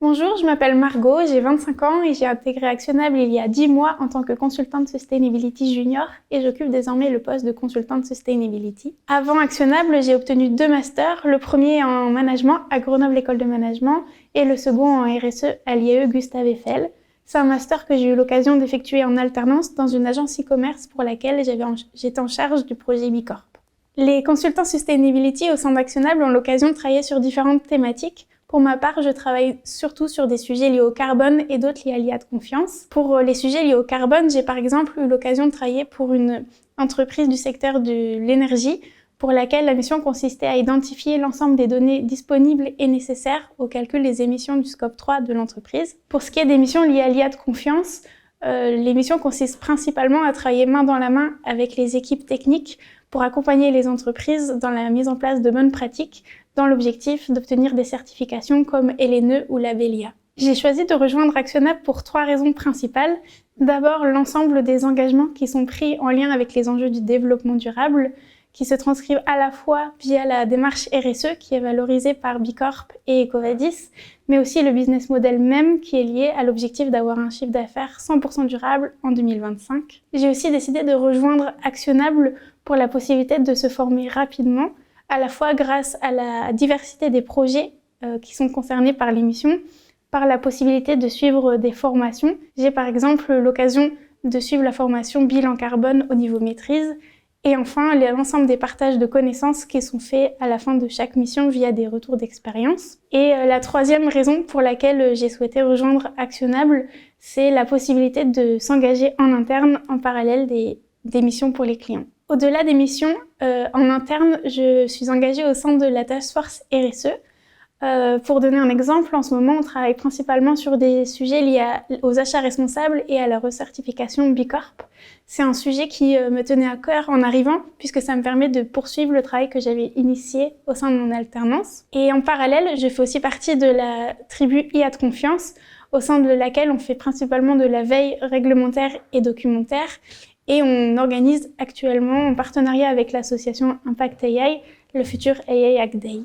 Bonjour, je m'appelle Margot, j'ai 25 ans et j'ai intégré Actionable il y a 10 mois en tant que consultante Sustainability Junior et j'occupe désormais le poste de consultante Sustainability. Avant Actionable, j'ai obtenu 2 masters, le premier en management à Grenoble École de Management et le second en RSE à l'IAE Gustave Eiffel. C'est un master que j'ai eu l'occasion d'effectuer en alternance dans une agence e-commerce pour laquelle j'étais en charge du projet Bicorp. Les consultants Sustainability au sein d'Actionable ont l'occasion de travailler sur différentes thématiques. Pour ma part, je travaille surtout sur des sujets liés au carbone et d'autres liés à l'IA de confiance. Pour les sujets liés au carbone, j'ai par exemple eu l'occasion de travailler pour une entreprise du secteur de l'énergie pour laquelle la mission consistait à identifier l'ensemble des données disponibles et nécessaires au calcul des émissions du scope 3 de l'entreprise. Pour ce qui est des missions liées à l'IA de confiance, les missions consistent principalement à travailler main dans la main avec les équipes techniques pour accompagner les entreprises dans la mise en place de bonnes pratiques dans l'objectif d'obtenir des certifications comme LNE ou Label IA. J'ai choisi de rejoindre Actionable pour 3 raisons principales. D'abord, l'ensemble des engagements qui sont pris en lien avec les enjeux du développement durable, qui se transcrivent à la fois via la démarche RSE qui est valorisée par Bicorp et EcoVadis, mais aussi le business model même qui est lié à l'objectif d'avoir un chiffre d'affaires 100% durable en 2025. J'ai aussi décidé de rejoindre Actionable pour la possibilité de se former rapidement, à la fois grâce à la diversité des projets qui sont concernés par l'émission, par la possibilité de suivre des formations. J'ai par exemple l'occasion de suivre la formation bilan carbone au niveau maîtrise, et enfin l'ensemble des partages de connaissances qui sont faits à la fin de chaque mission via des retours d'expérience. Et la troisième raison pour laquelle j'ai souhaité rejoindre Actionable, c'est la possibilité de s'engager en interne en parallèle des missions pour les clients. Au-delà des missions, en interne, je suis engagée au sein de la Task Force RSE. Pour donner un exemple, en ce moment, on travaille principalement sur des sujets liés aux achats responsables et à la recertification Bicorp. C'est un sujet qui me tenait à cœur en arrivant, puisque ça me permet de poursuivre le travail que j'avais initié au sein de mon alternance. Et en parallèle, je fais aussi partie de la tribu IA de confiance, au sein de laquelle on fait principalement de la veille réglementaire et documentaire. Et on organise actuellement, en partenariat avec l'association Impact AI, le futur AI Hack Day.